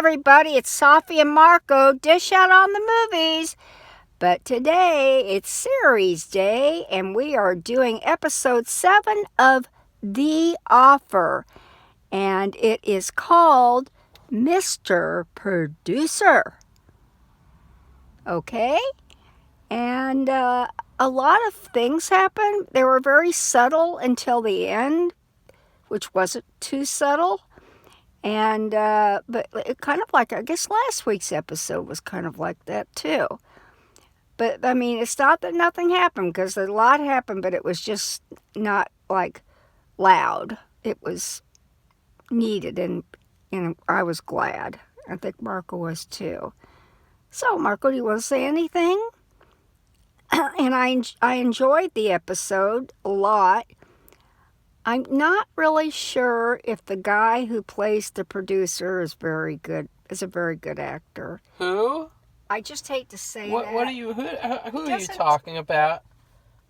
everybody. It's Safi and Marco. Dish out on the movies. But today it's series day, and we are doing episode 7 of The Offer. And it is called Mr. Producer. Okay? And a lot of things happened. They were very subtle until the end, which wasn't too subtle. And, but it kind of like, I guess last week's episode was kind of like that too. But, I mean, it's not that nothing happened, because a lot happened, but it was just not, like, loud. It was needed, and I was glad. I think Marco was too. So, Marco, do you want to say anything? And I enjoyed the episode a lot. I'm not really sure if the guy who plays the producer is a very good actor. Who? I just hate to say what, that. What are you? Who are you talking about?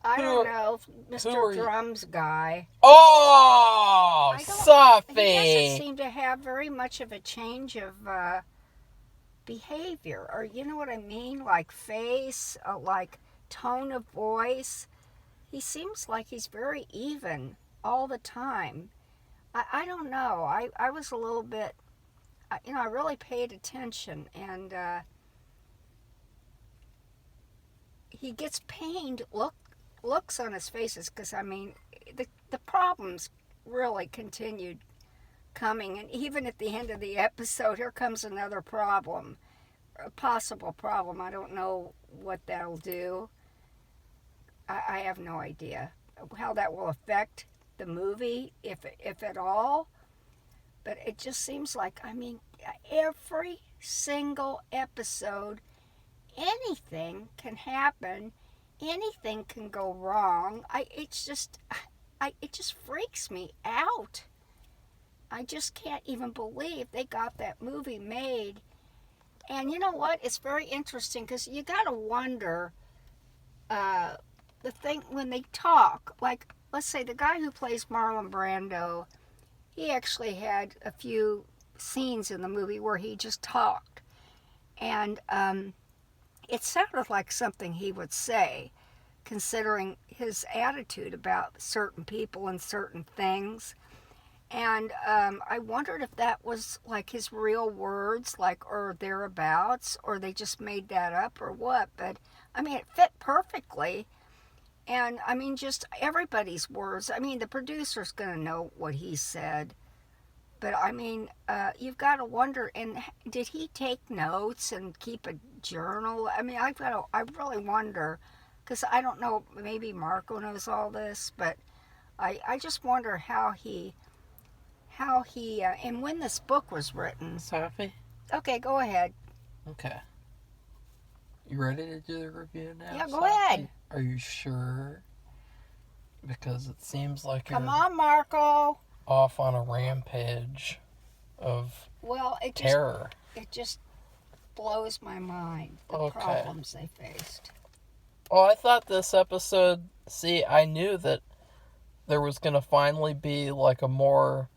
I don't know, Mr. Drums guy. Oh, Safi. He doesn't seem to have very much of a change of behavior, or you know what I mean, like face, like tone of voice. He seems like he's very even all the time. I don't know. I was a little bit, I really paid attention, and he gets pained looks on his faces, because, I mean, the problems really continued coming, and even at the end of the episode, here comes another problem, a possible problem. I don't know what that'll do. I have no idea how that will affect the movie, if at all. But it just seems like, I mean, every single episode, anything can happen, anything can go wrong. It just freaks me out. I just can't even believe they got that movie made. And you know what? It's very interesting, because you got to wonder, the thing when they talk, like, let's say the guy who plays Marlon Brando, he actually had a few scenes in the movie where he just talked. And it sounded like something he would say, considering his attitude about certain people and certain things. And I wondered if that was like his real words, like, or thereabouts, or they just made that up, or what. But, I mean, it fit perfectly. And, I mean, just everybody's words. I mean, the producer's going to know what he said. But, I mean, you've got to wonder, and did he take notes and keep a journal? I mean, I really wonder, because I don't know, maybe Marco knows all this, but I just wonder how he, and when this book was written. Safi? Okay, go ahead. Okay. You ready to do the review now? Yeah, go Safi? ahead. Are you sure? Because it seems like Come on, Marco. Off on a rampage of terror. It just blows my mind, the problems they faced. Well, I thought this episode, I knew that there was going to finally be like a more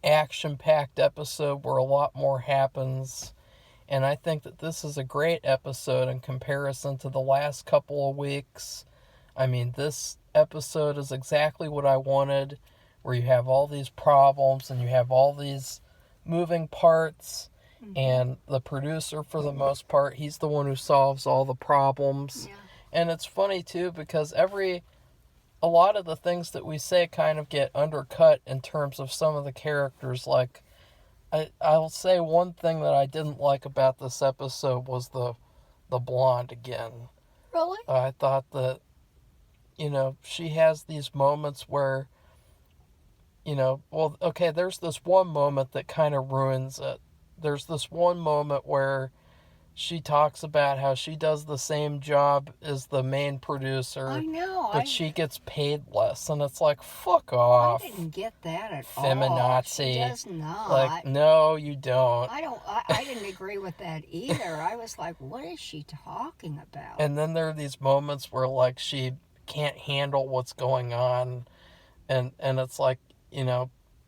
action-packed episode where a lot more happens. And I think that this is a great episode in comparison to the last couple of weeks. I mean, this episode is exactly what I wanted, where you have all these problems and you have all these moving parts. Mm-hmm. And the producer, for the most part, he's the one who solves all the problems. Yeah. And it's funny, too, because a lot of the things that we say kind of get undercut in terms of some of the characters. Like, I'll say one thing that I didn't like about this episode was the blonde again. Really? I thought that, she has these moments where, there's this one moment that kind of ruins it. There's this one moment where she talks about how she does the same job as the main producer. I know. But she gets paid less. And it's like, fuck off. I didn't get that at all. Feminazi. She does not. Like, no, you don't. I didn't agree with that either. I was like, what is she talking about? And then there are these moments where, like, she can't handle what's going on. And it's like,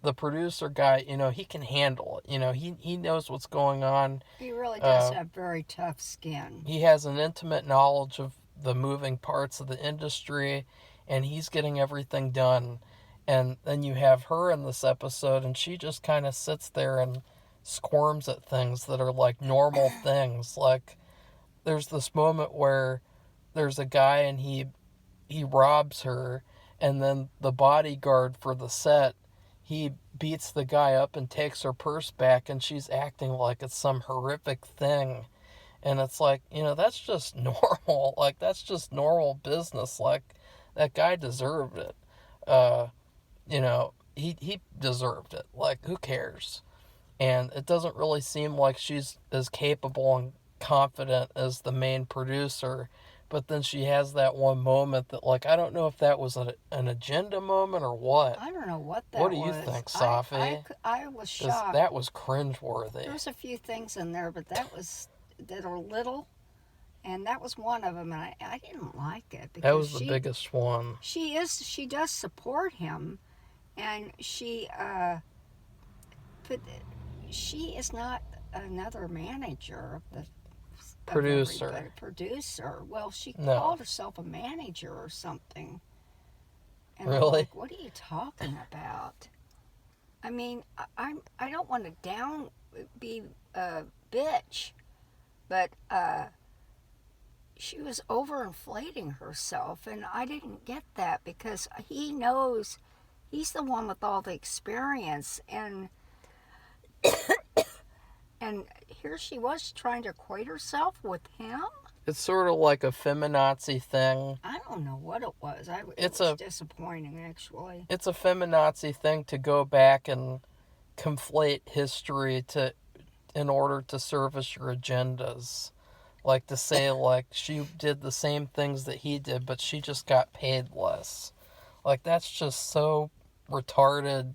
the producer guy, he can handle it. He knows what's going on. He really does have very tough skin. He has an intimate knowledge of the moving parts of the industry, and he's getting everything done. And then you have her in this episode, and she just kind of sits there and squirms at things that are like normal things. Like, there's this moment where there's a guy and he robs her, and then the bodyguard for the set, he beats the guy up and takes her purse back, and she's acting like it's some horrific thing. And it's like, that's just normal. Like, that's just normal business. Like, that guy deserved it. He deserved it. Like, who cares? And it doesn't really seem like she's as capable and confident as the main producer. But then she has that one moment that, like, I don't know if that was an agenda moment or what. I don't know what that was. What do was. you think, Safi? I was shocked. That was cringeworthy. There's a few things in there, but that are little, and that was one of them, and I didn't like it. Because that was the biggest one. She does support him, and but she is not another manager of the producer. Well, she called herself a manager or something. And really? I'm like, what are you talking about? I mean, I don't want to be a bitch, but she was overinflating herself, and I didn't get that because he knows he's the one with all the experience, and here she was trying to equate herself with him. It's sort of like a feminazi thing. I don't know what it was. It was disappointing, actually. It's a feminazi thing to go back and conflate history in order to service your agendas. Like, to say, like, she did the same things that he did, but she just got paid less. Like, that's just so retarded.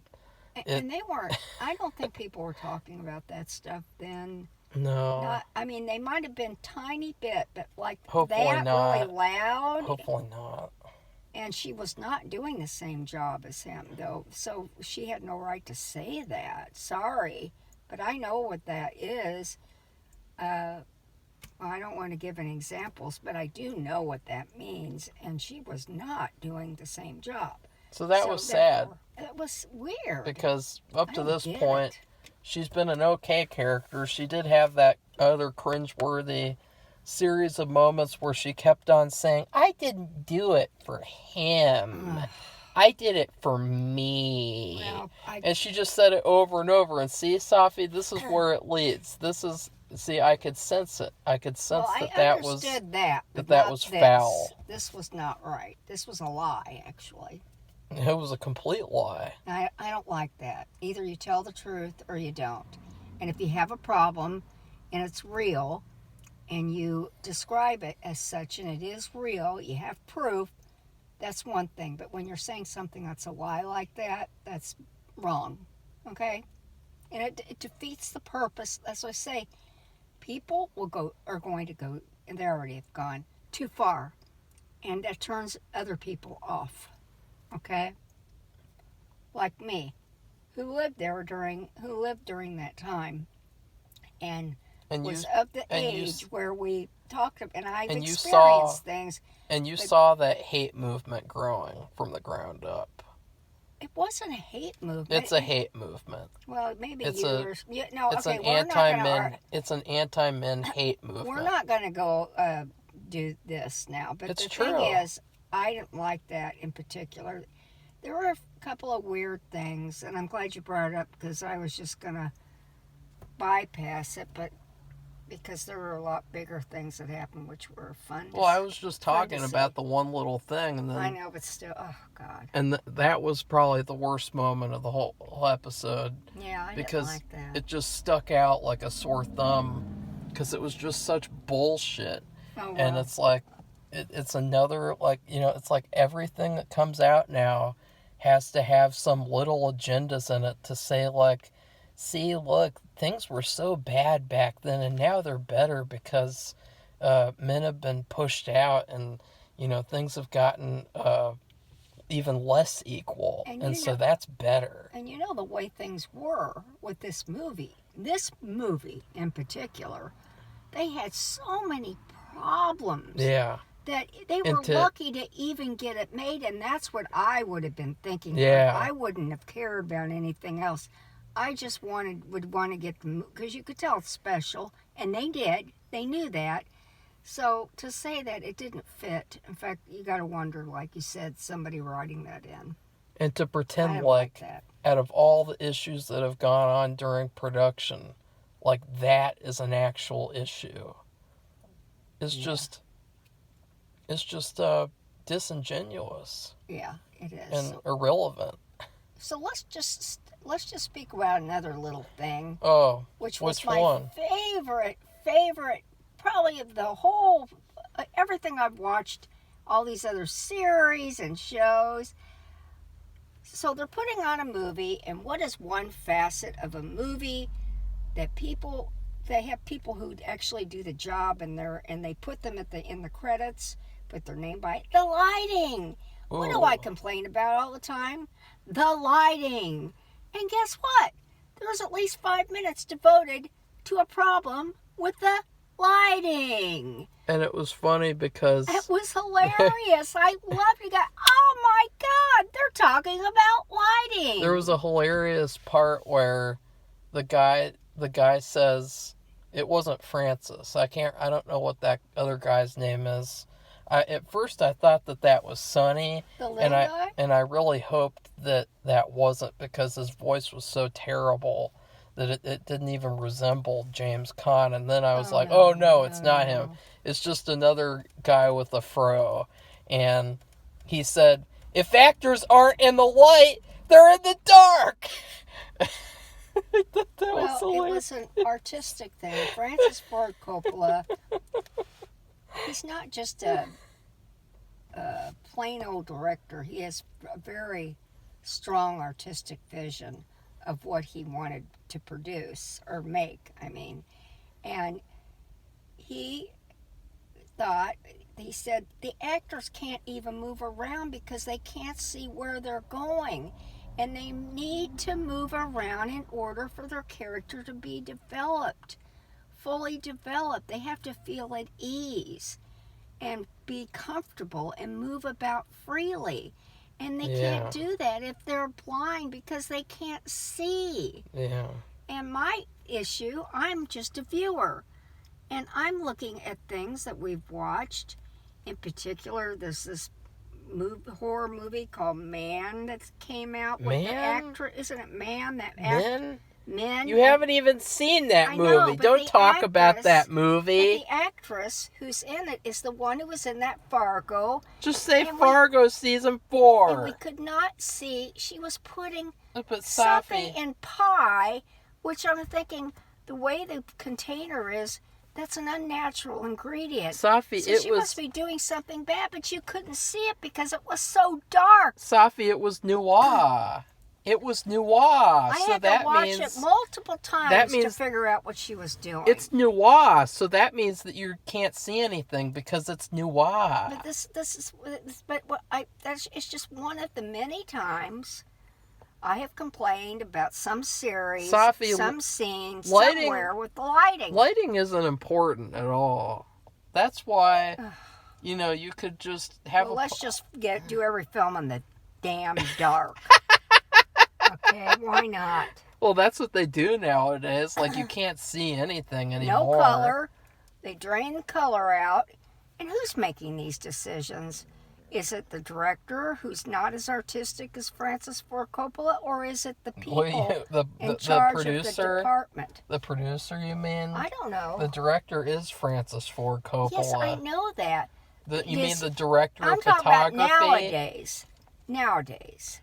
And they weren't, I don't think people were talking about that stuff then. No. They might have been tiny bit, but like Hopefully that not. really loud. Hopefully not. And she was not doing the same job as him, though, so she had no right to say that. Sorry, but I know what that is. I don't want to give any examples, but I do know what that means, and she was not doing the same job. So that was sad. It was weird. Because up to this point, she's been an okay character. She did have that other cringeworthy series of moments where she kept on saying, I didn't do it for him. I did it for me. Well, and she just said it over and over. And see, Safi, this is where it leads. I could sense it. I could sense that was foul. This was not right. This was a lie, actually. It was a complete lie. I don't like that. Either you tell the truth or you don't. And if you have a problem and it's real and you describe it as such and it is real, you have proof, that's one thing. But when you're saying something that's a lie like that, that's wrong. Okay? And it defeats the purpose. That's what I say. People are going to go, and they already have gone, too far. And that turns other people off. Okay? Like me, who lived during that time and was of the age where we talked, and I've experienced things. And you saw that hate movement growing from the ground up. It wasn't a hate movement. It's a hate movement. Well, maybe it's an anti-men hate movement. We're not going to go do this now, but the thing is, I didn't like that in particular. There were a couple of weird things, and I'm glad you brought it up because I was just going to bypass it, but because there were a lot bigger things that happened which were fun. Well, I was just talking about the one little thing, and then I know, but still, oh God. And that was probably the worst moment of the whole episode. Yeah, I didn't like that. It just stuck out like a sore thumb because it was just such bullshit. Oh, well. And it's like it's another, like, it's like everything that comes out now has to have some little agendas in it to say, like, see, look, things were so bad back then and now they're better because men have been pushed out and, things have gotten, even less equal. And so that's better. And you know the way things were with this movie in particular, they had so many problems. Yeah. That they were lucky to even get it made, and that's what I would have been thinking. Yeah. I wouldn't have cared about anything else. I just would want to get the, because you could tell it's special, and they did. They knew that. So to say that it didn't fit, in fact, you got to wonder, like you said, somebody writing that in. And to pretend like out of all the issues that have gone on during production, like that is an actual issue. It's just disingenuous. Yeah, it is. And irrelevant. So let's just speak about another little thing. Oh, which was which my one? favorite, probably of the whole, everything I've watched, all these other series and shows. So they're putting on a movie, and what is one facet of a movie that they have people who actually do the job, and they put them in the credits, put their name by it. The lighting. Ooh. What do I complain about all the time? The lighting. And guess what? There's at least 5 minutes devoted to a problem with the lighting. And it was funny because... It was hilarious. I loved it. Oh my God, they're talking about lighting. There was a hilarious part where the guy says, it wasn't Francis. I don't know what that other guy's name is. At first I thought that was Sonny. The little guy? And I really hoped that wasn't, because his voice was so terrible that it didn't even resemble James Caan. And then I was no, it's not him. It's just another guy with a fro. And he said, if actors aren't in the light, they're in the dark. It was an artistic thing. Francis Ford Coppola, he's not just a plain old director. He has a very strong artistic vision of what he wanted to produce or make, and he said the actors can't even move around because they can't see where they're going, and they need to move around in order for their character to be fully developed. They have to feel at ease and be comfortable and move about freely. And they can't do that if they're blind because they can't see. Yeah. And my issue, I'm just a viewer. And I'm looking at things that we've watched. In particular, there's this horror movie called Man that came out with the actress. Isn't it Man? Men. You haven't even seen that movie. Don't talk about that movie. But the actress who's in it is the one who was in that Fargo. Just say Fargo season 4. And we could not see. She was putting Safi something in pie, which I'm thinking the way the container is, that's an unnatural ingredient. Safi, so she must be doing something bad, but you couldn't see it because it was so dark. Safi, it was noir. It was noir. I had to watch it multiple times to figure out what she was doing. It's noir, so that means that you can't see anything because it's noir. But it's just one of the many times I have complained about some series, Safi, some scenes, somewhere with the lighting. Lighting isn't important at all. That's why, you could just have let's just do every film in the damn dark. Okay, why not? Well, that's what they do nowadays. Like, you can't see anything anymore. No color. They drain the color out. And who's making these decisions? Is it the director who's not as artistic as Francis Ford Coppola, or is it the people in charge of the department? The producer, you mean? I don't know. The director is Francis Ford Coppola. Yes, I know that. You mean the director of photography? I'm talking about nowadays.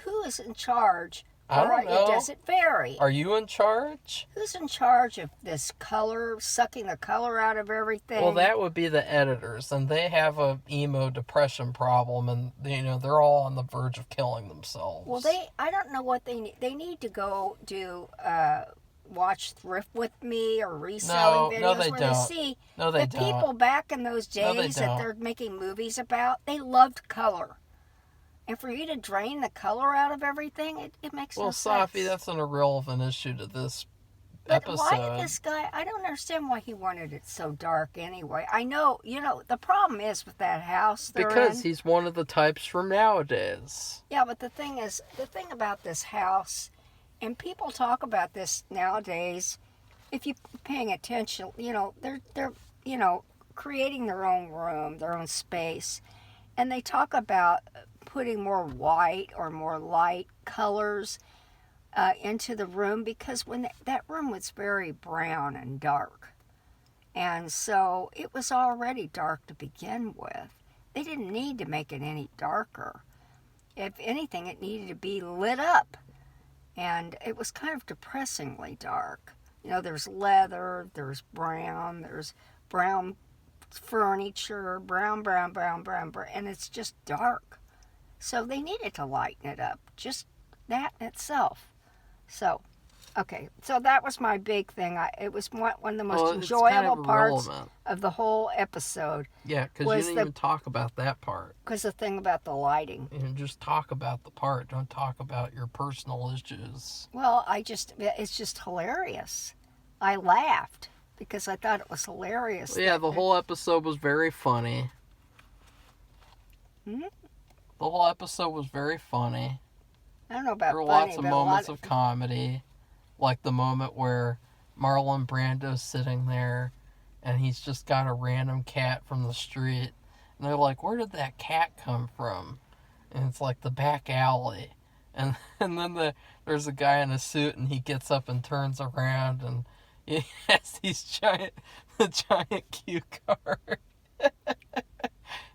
Who is in charge? I don't know. Does it vary? Are you in charge? Who's in charge of this color, sucking the color out of everything? Well, that would be the editors, and they have a emo depression problem, and they're all on the verge of killing themselves. Well, I don't know what they need. They need to go do watch Thrift with Me or reselling videos they where don't. they see the people back in those days that they're making movies about. They loved color. And for you to drain the color out of everything, it makes no sense. Safi, that's an irrelevant issue to this But episode. why did this guy, I don't understand why he wanted it so dark anyway. I know, the problem is with that house they're Because in. he's one of the types from nowadays. Yeah, but the thing about this house, and people talk about this nowadays, if you're paying attention, they're creating their own room, their own space. And they talk about putting more white or more light colors into the room, because when that room was very brown and dark. And so it was already dark to begin with. They didn't need to make it any darker. If anything, it needed to be lit up. And it was kind of depressingly dark. There's leather, there's brown furniture, brown, and it's just dark. So they needed to lighten it up, just that in itself. So, okay, so that was my big thing. It was one of the most enjoyable parts of the whole episode. Yeah, because you didn't even talk about that part. Because the thing about the lighting. Just talk about the part. Don't talk about your personal issues. Well, it's just hilarious. I laughed because I thought it was hilarious. Yeah, the whole episode was very funny. Hmm? The whole episode was very funny. I don't know about there were funny, lots of moments of comedy, like the moment where Marlon Brando's sitting there, and he's just got a random cat from the street, and they're like, "Where did that cat come from?" And it's like the back alley, and then there's a guy in a suit, and he gets up and turns around, and he has the giant cue card,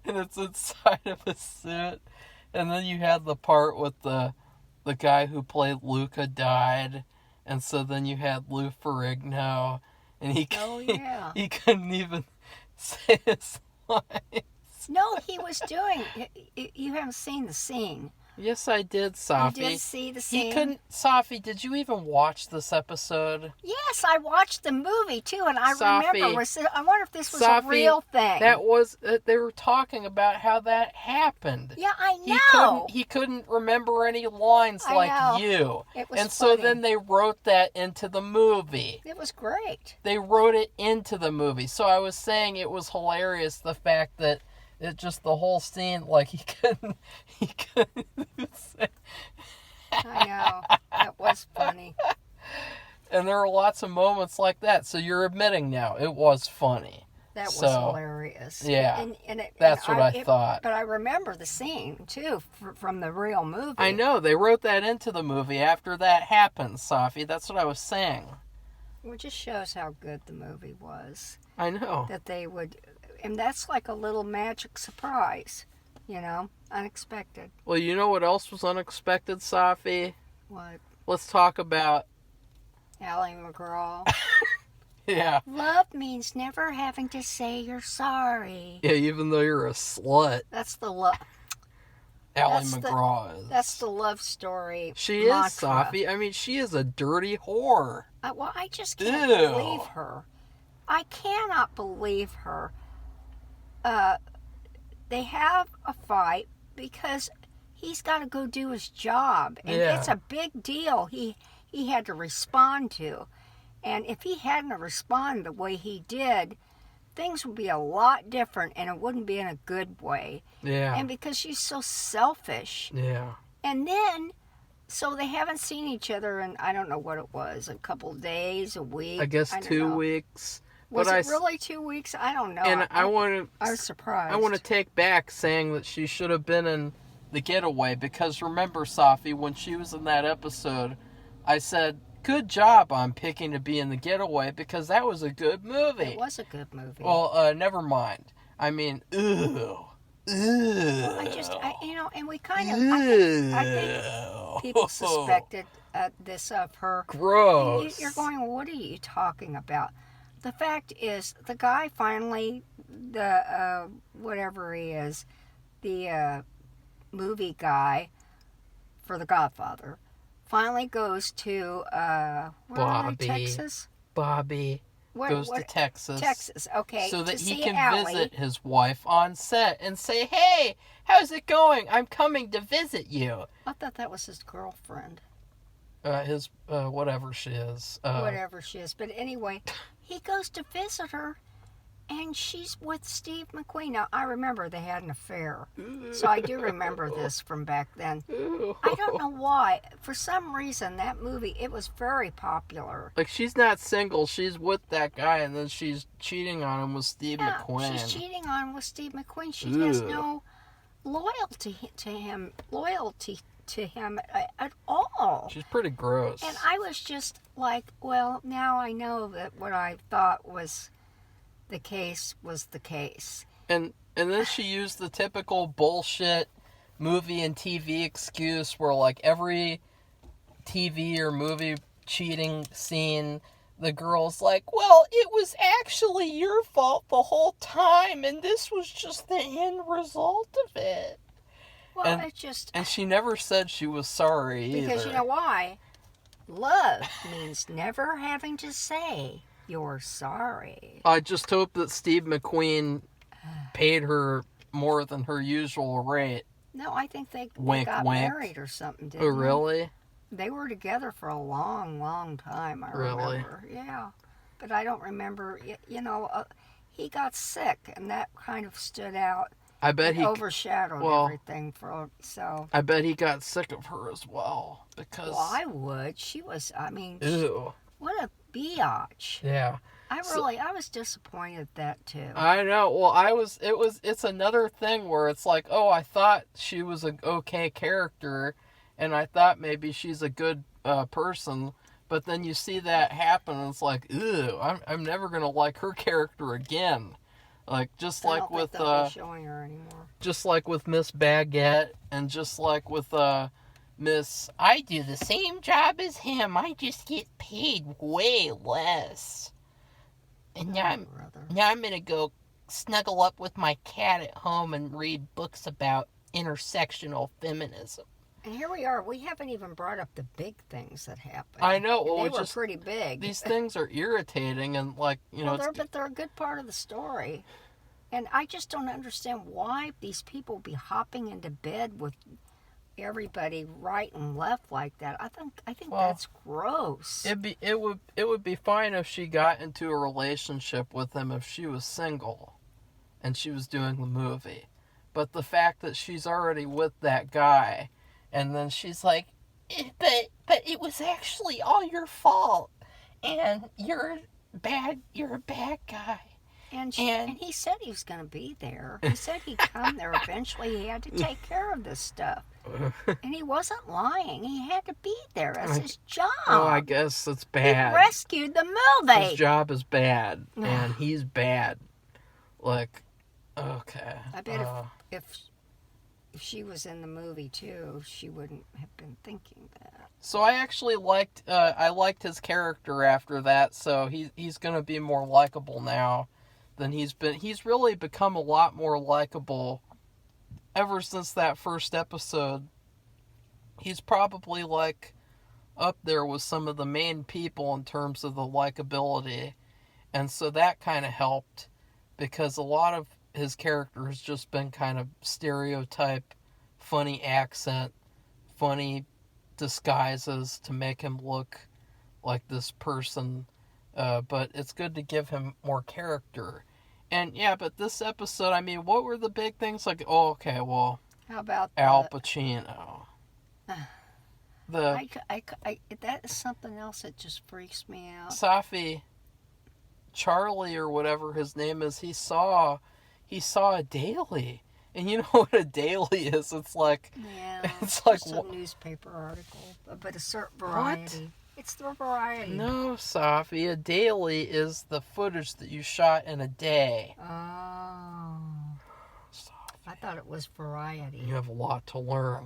and it's inside of his suit, and then you had the part with the guy who played Luca died, and so then you had Lou Ferrigno, and he couldn't even say his lines. No, he was doing. You haven't seen the scene. Yes, I did, Safi. You did see the scene? He couldn't... Safi, did you even watch this episode? Yes, I watched the movie, too, and I remember... I wonder if this was Safi, a real thing. That was... They were talking about how that happened. Yeah, I know. He couldn't remember any lines like you. It was and funny. So then they wrote that into the movie. It was great. They wrote it into the movie. So I was saying it was hilarious, the fact that it just the whole scene, like he couldn't say. I know. That was funny. And there are lots of moments like that. So you're admitting now it was funny. That was hilarious. Yeah. That's what I thought. But I remember the scene, too, from the real movie. I know. They wrote that into the movie after that happened, Safi. That's what I was saying. It just shows how good the movie was. I know. That they would... And that's like a little magic surprise, unexpected. Well, you know what else was unexpected, Safi? What? Let's talk about... Ally McGraw. Yeah. Love means never having to say you're sorry. Yeah, even though you're a slut. That's the love... Ally McGraw is. That's the love story. She mantra. Is, Safi. I mean, she is a dirty whore. I just can't believe her. I cannot believe her. They have a fight because he's got to go do his job. And it's a big deal he had to respond to. And if he hadn't responded the way he did, things would be a lot different, and it wouldn't be in a good way. Yeah. And because she's so selfish. Yeah. And then, so they haven't seen each other in, I don't know what it was, a couple days, a week. I guess 2 weeks. Was it really 2 weeks? I don't know. And I was surprised. I want to take back saying that she should have been in The Getaway, because remember, Safi, when she was in that episode, I said, good job on picking to be in The Getaway, because that was a good movie. It was a good movie. Well, never mind. I mean, ew. Well, and we kind of, I think people suspected this of her. Gross. You're going, well, what are you talking about? The fact is, the guy finally, whatever he is, the movie guy for The Godfather, finally goes to, where are they, Texas? Bobby. goes to Texas. Texas, okay. So that to he see can Allie. visit his wife on set and say, "Hey, how's it going? I'm coming to visit you." I thought that was his girlfriend. His whatever she is. Whatever she is. But anyway, he goes to visit her, and she's with Steve McQueen. Now, I remember they had an affair. So I do remember this from back then. I don't know why. For some reason, that movie, it was very popular. Like, she's not single. She's with that guy, and then she's cheating on him with Steve McQueen. She's cheating on him with Steve McQueen. She has no loyalty to him at all. She's pretty gross. And I was just like, well, now I know that what I thought was the case was the case. And then she used the typical bullshit movie and TV excuse where, like, every TV or movie cheating scene, the girl's like, well, it was actually your fault the whole time, and this was just the end result of it. Well, it just... And she never said she was sorry either. Because you know why? Love means never having to say you're sorry. I just hope that Steve McQueen paid her more than her usual rate. No, I think they Wink, got wink. married or something, didn't Oh, really? They were together for a long, long time, I Really? remember. Yeah. But I don't remember, he got sick, and that kind of stood out. I bet he overshadowed everything so. I bet he got sick of her as well because. Well, I would. She was. I mean. Ew. What a biatch. Yeah. I was disappointed at that too. I know. Well, it's another thing where it's like, oh, I thought she was an okay character, and I thought maybe she's a good person, but then you see that happen, and it's like, ew, I'm never gonna like her character again. Like, just like with showing her anymore. Just like with Miss Baguette, and just like with Miss, I do the same job as him, I just get paid way less. And now I'm gonna go snuggle up with my cat at home and read books about intersectional feminism. And here we are. We haven't even brought up the big things that happened. I know. Well, they were pretty big. These things are irritating, and but they're a good part of the story. And I just don't understand why these people be hopping into bed with everybody right and left like that. I think that's gross. It would be fine if she got into a relationship with him if she was single, and she was doing the movie. But the fact that she's already with that guy. And then she's like, but it was actually all your fault. And you're a bad guy. And he said he was going to be there. He said he'd come there eventually. He had to take care of this stuff. And he wasn't lying. He had to be there. That's his job. Oh, I guess it's bad. He rescued the movie. His job is bad. And he's bad. Like, okay. I bet if she was in the movie too, she wouldn't have been thinking that. So I actually liked his character after that, so he's gonna be more likable now than he's been. He's really become a lot more likable ever since that first episode. He's probably like up there with some of the main people in terms of the likability, and so that kind of helped because a lot of his character has just been kind of stereotype, funny accent, funny disguises to make him look like this person. But it's good to give him more character. And yeah, but this episode, I mean, what were the big things? Like, oh, okay, well, how about Al Pacino? That is something else that just freaks me out. Safi, Charlie or whatever his name is, he saw a daily. And you know what a daily is? It's like it's like a newspaper article, but a certain variety. What? It's the variety. No, Safi, a daily is the footage that you shot in a day. Oh. Safi. I thought it was variety. You have a lot to learn.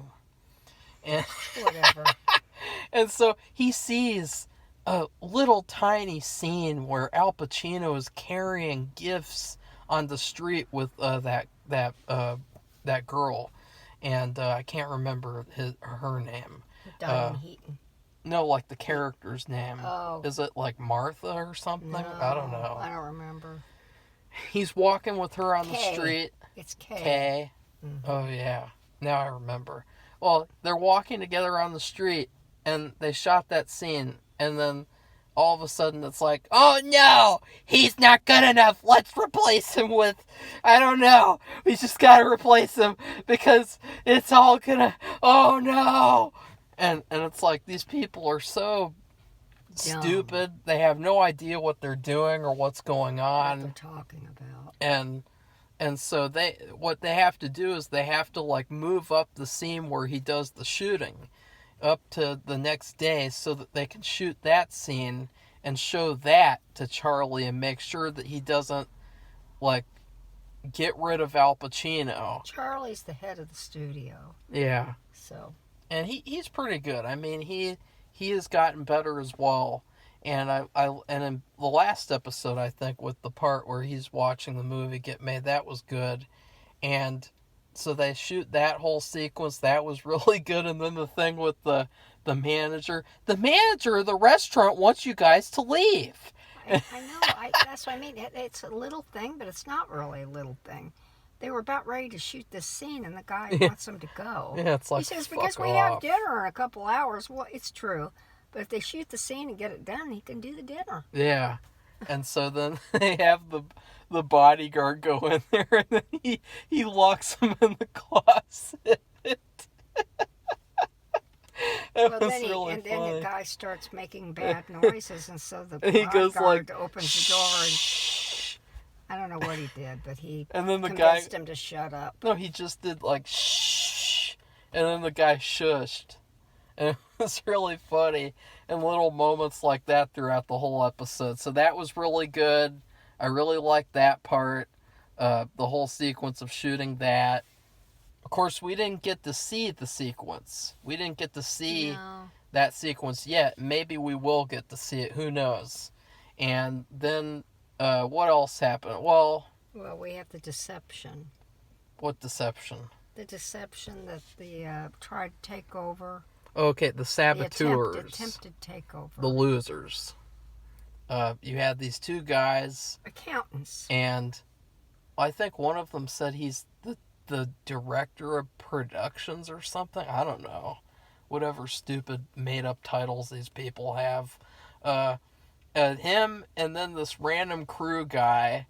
And whatever. And so he sees a little tiny scene where Al Pacino is carrying gifts on the street with that girl, and I can't remember her name. Diane Heaton. No, like the character's name. Oh. Is it like Martha or something? No, I don't know. I don't remember. He's walking with her on the Kay. street. It's Kay. Kay. Mm-hmm. Oh, yeah. Now I remember. Well, they're walking together on the street, and they shot that scene, and then all of a sudden it's like, oh no, he's not good enough. Let's replace him with, I don't know. We just gotta replace him because it's all gonna, oh no. And it's like these people are so stupid. They have no idea what they're doing or what's going on. What they're talking about. And so what they have to do is they have to like move up the scene where he does the shooting up to the next day so that they can shoot that scene and show that to Charlie and make sure that he doesn't like get rid of Al Pacino. Charlie's the head of the studio. Yeah. So. And he's pretty good. I mean, he has gotten better as well. And and in the last episode, I think, with the part where he's watching the movie get made, that was good. And so they shoot that whole sequence. That was really good. And then the thing with the manager. The manager of the restaurant wants you guys to leave. I know. That's what I mean. It's a little thing, but it's not really a little thing. They were about ready to shoot this scene, and the guy wants them to go. Yeah, it's like, he says, because we have dinner in a couple hours. Well, it's true. But if they shoot the scene and get it done, he can do the dinner. Yeah. And so then they have the bodyguard go in there, and then he locks him in the closet. Then really funny. the guy starts making bad noises, and so the bodyguard opens the door and I don't know what he did, but he and then convinced him to shut up. No, he just did like shh, and then the guy shushed. And it was really funny, and little moments like that throughout the whole episode. So that was really good. I really liked that part, the whole sequence of shooting that. Of course, we didn't get to see the sequence. We didn't get to see that sequence yet. Maybe we will get to see it. Who knows? And then, what else happened? Well, we have the deception. What deception? The deception that the tried to take over. Okay, the saboteurs. The attempted takeover. The losers. You had these two guys. Accountants. And I think one of them said he's the director of productions or something. I don't know. Whatever stupid made-up titles these people have. Him and then this random crew guy,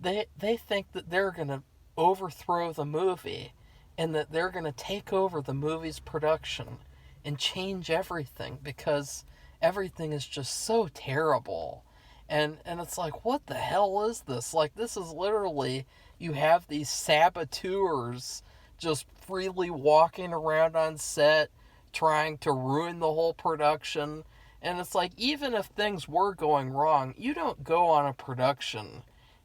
they think that they're going to overthrow the movie and that they're going to take over the movie's production and change everything because everything is just so terrible. And it's like, what the hell is this? Like, this is literally, you have these saboteurs just freely walking around on set, trying to ruin the whole production. And it's like, even if things were going wrong, you don't go on a production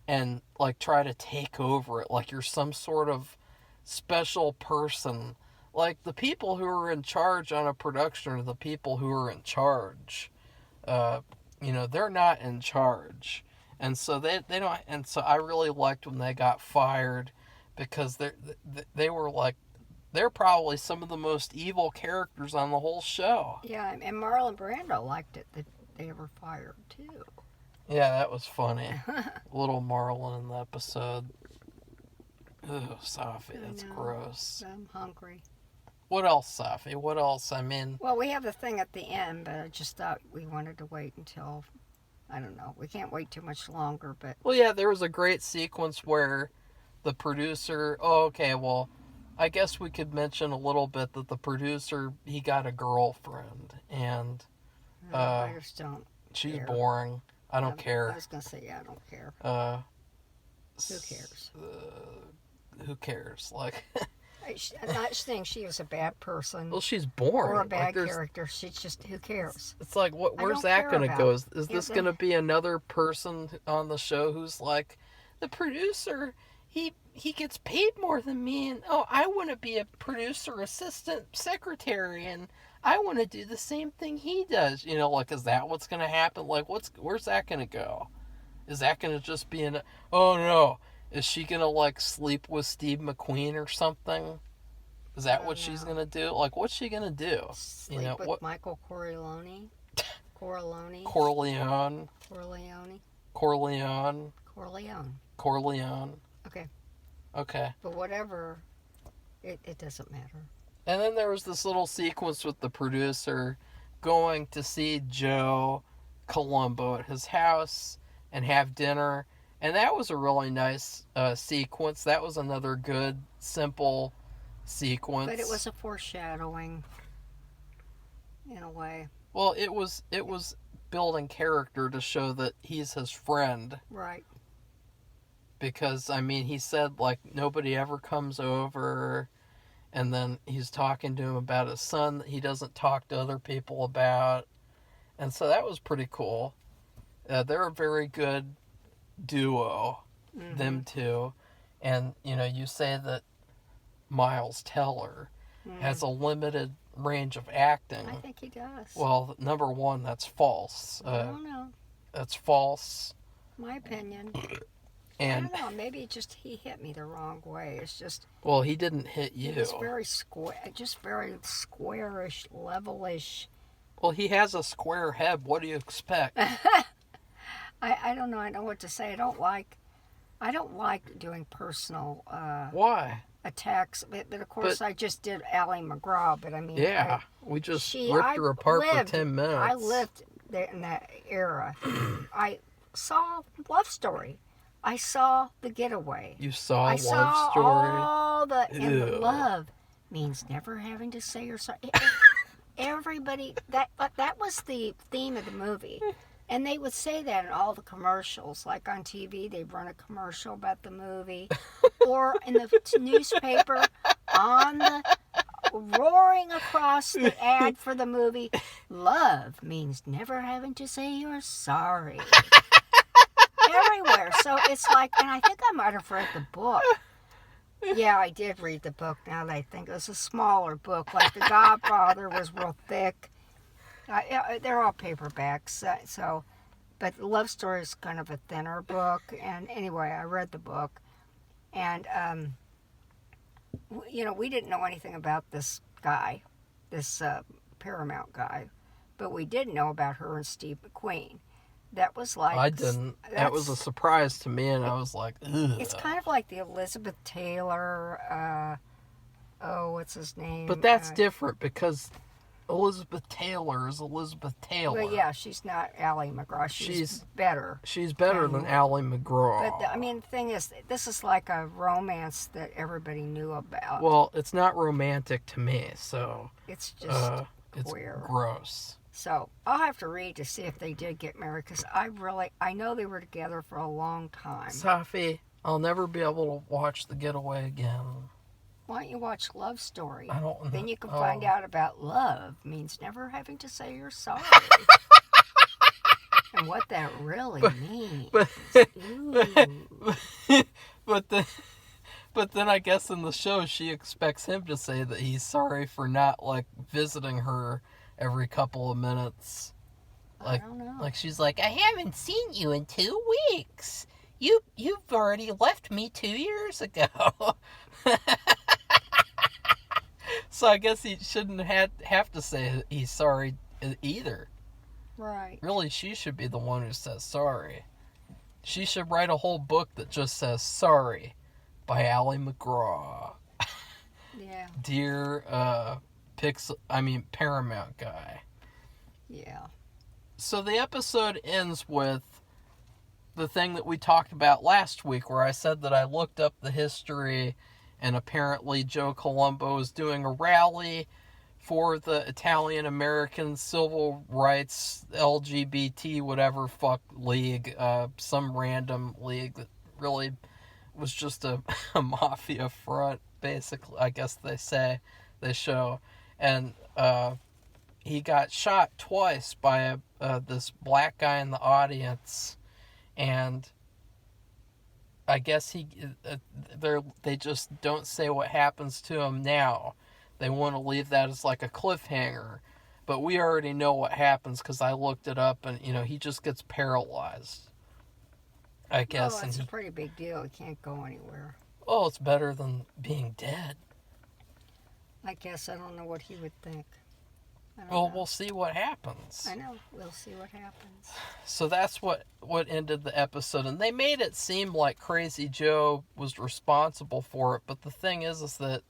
and, like, try to take over it like you're some sort of special person. Like, the people who are in charge on a production are the people who are in charge. They're not in charge. And so they don't, and so I really liked when they got fired because they were like, they're probably some of the most evil characters on the whole show. Yeah, and Marlon Brando liked it that they were fired too. Yeah, that was funny. Little Marlon in the episode. Ugh, Safi, that's gross. I'm hungry. What else, Safi? What else? I mean... Well, we have the thing at the end, but I just thought we wanted to wait until... I don't know. We can't wait too much longer, but... Well, yeah, there was a great sequence where the producer... Oh, okay, well, I guess we could mention a little bit that the producer, he got a girlfriend, and... I just don't She's care. boring. I don't care. I was going to say, yeah, I don't care. Who cares? Who cares? Like... I'm not saying she was a bad person. Well, she's boring. Or a bad character. She's just, who cares? It's like, where's that going to go? Is this going to be another person on the show who's like, the producer, he gets paid more than me, and I want to be a producer assistant secretary, and I want to do the same thing he does. Like, is that what's going to happen? Like, where's that going to go? Is that going to just be oh no, is she going to, like, sleep with Steve McQueen or something? Is that what she's gonna do? Like, what's she gonna do? Sleep with Michael Corleone? Corleone? Corleone. Corleone? Corleone. Corleone. Corleone. Okay. Okay. But whatever, it doesn't matter. And then there was this little sequence with the producer going to see Joe Colombo at his house and have dinner. And that was a really nice sequence. That was another good, simple sequence. But it was a foreshadowing, in a way. Well, it was building character to show that he's his friend. Right. Because, I mean, he said, like, nobody ever comes over. And then he's talking to him about his son that he doesn't talk to other people about. And so that was pretty cool. They're a very good duo, them two. And, you know, you say that Miles Teller has a limited range of acting. I think he does. Well, number one, that's false. I don't know. That's false. My opinion. And, I don't know. Maybe he hit me the wrong way. It's just. well, he didn't hit you. He was very very squarish, levelish. Well, he has a square head. What do you expect? I don't know. I know what to say. I don't like doing personal. Why? Attacks, but of course I just did Ally McGraw. But I mean, yeah, we just ripped her apart for 10 minutes. I lived there in that era. I saw Love Story. I saw The Getaway. You saw I Love saw Story. All the and the love means never having to say you're sorry. Everybody that was the theme of the movie. And they would say that in all the commercials, like on TV, they'd run a commercial about the movie, or in the newspaper, roaring across the ad for the movie. Love means never having to say you're sorry. Everywhere. So it's like, and I think I might have read the book. Yeah, I did read the book. Now that I think it was a smaller book, like The Godfather was real thick. They're all paperbacks, but the Love Story is kind of a thinner book. And anyway, I read the book, and you know, we didn't know anything about this guy, this Paramount guy, but we did know about her and Steve McQueen. That was like I didn't. That was a surprise to me, and I was like, ugh. It's kind of like the Elizabeth Taylor. What's his name? But that's different because Elizabeth Taylor is Elizabeth Taylor. Well, yeah, she's not Ally McGraw. She's better. She's better than Ally McGraw. But, I mean, the thing is, this is like a romance that everybody knew about. Well, it's not romantic to me, so... It's just queer. It's gross. So, I'll have to read to see if they did get married, because I know they were together for a long time. Safi, I'll never be able to watch The Getaway again. Why don't you watch Love Story? I don't know. Then you can find out about love means never having to say you're sorry. And what that really means. But then I guess in the show she expects him to say that he's sorry for not, like, visiting her every couple of minutes. Like, I don't know. Like, she's like, I haven't seen you in 2 weeks. You've already left me 2 years ago. So I guess he shouldn't have to say he's sorry either. Right. Really, she should be the one who says sorry. She should write a whole book that just says sorry by Ally McGraw. Yeah. Dear Paramount guy. Yeah. So the episode ends with the thing that we talked about last week, where I said that I looked up the history, and apparently Joe Colombo is doing a rally for the Italian American Civil Rights LGBT whatever fuck league, some random league that really was just a mafia front, basically, I guess they show. And he got shot twice by this black guy in the audience, and I guess they just don't say what happens to him now. They want to leave that as like a cliffhanger, but we already know what happens because I looked it up, and he just gets paralyzed, I guess. Oh, it's a pretty big deal. He can't go anywhere. Oh, it's better than being dead. I guess I don't know what he would think. I don't Well, know. we'll see what happens. I know. We'll see what happens. So that's what ended the episode, and they made it seem like Crazy Joe was responsible for it. But the thing is that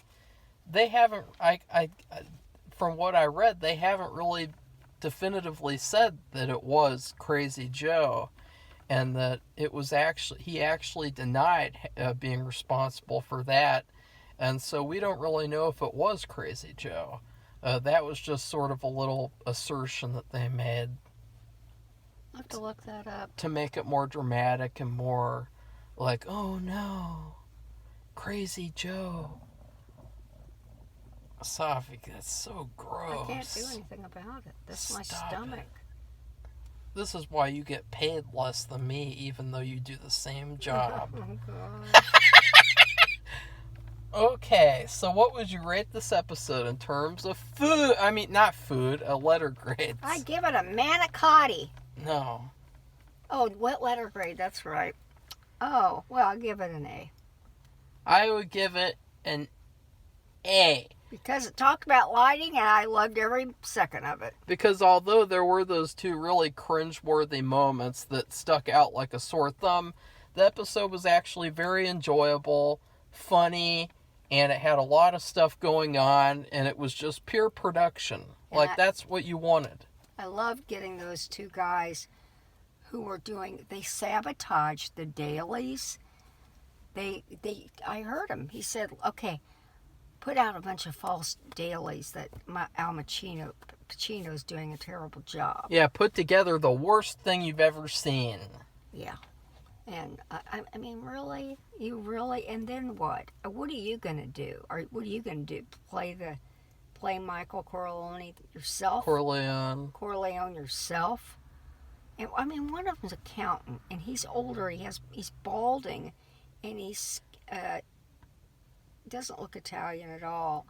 they haven't. From what I read, they haven't really definitively said that it was Crazy Joe, and that it was he actually denied being responsible for that, and so we don't really know if it was Crazy Joe. That was just sort of a little assertion that they made. I'll have to look that up. To make it more dramatic and more like, oh no, Crazy Joe. Safi, that's so gross. I can't do anything about it. That's my Stop stomach. it. This is why you get paid less than me, even though you do the same job. Oh, God. Okay, so what would you rate this episode in terms of food? I mean, not food, letter grades. I give it a manicotti. No. Oh, what letter grade? That's right. Oh, well, I'll give it an A. I would give it an A. Because it talked about lighting, and I loved every second of it. Because although there were those two really cringe-worthy moments that stuck out like a sore thumb, the episode was actually very enjoyable, funny, and it had a lot of stuff going on, and it was just pure production. That's what you wanted. I loved getting those two guys who were they sabotaged the dailies. I heard him. He said, okay, put out a bunch of false dailies that Pacino's doing a terrible job. Yeah, put together the worst thing you've ever seen. Yeah. And, I mean, really? You really? And then what? What are you going to do? Or what are you going to do? Play Michael Corleone yourself? Corleone yourself? And, I mean, one of them's accountant, and he's older. He's balding, and he's doesn't look Italian at all.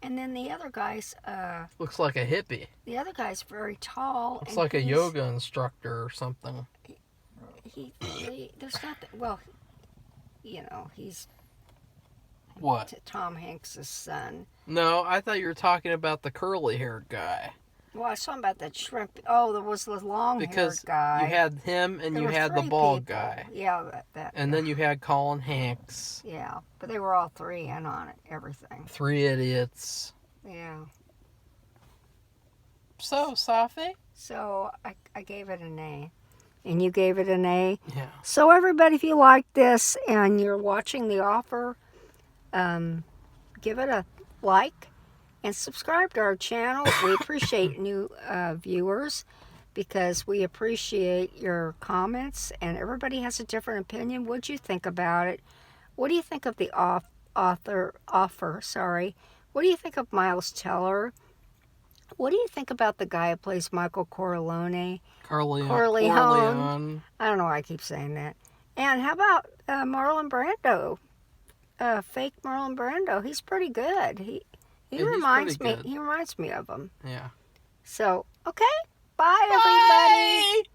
And then the other guy's looks like a hippie. The other guy's very tall. Looks like a yoga instructor or something. There's nothing. Well, you know, he's what? Tom Hanks' son. No, I thought you were talking about the curly-haired guy. Well, I saw about that shrimp. Oh, there was the long-haired guy. Because you had him and you had the bald guy. Yeah, that. And then you had Colin Hanks. Yeah, but they were all three in on it, everything. Three idiots. Yeah. So, Safi? So, I gave it an A. And you gave it an A? Yeah. So, everybody, if you like this and you're watching The Offer, give it a like and subscribe to our channel. We appreciate new viewers because we appreciate your comments, and everybody has a different opinion. What'd you think about it? What do you think of the offer? What do you think of Miles Teller? What do you think about the guy who plays Michael Corleone? Corleone. I don't know why I keep saying that. And how about Marlon Brando? Fake Marlon Brando. He's pretty good. He reminds me. He reminds me of him. Yeah. So, okay. Bye, everybody.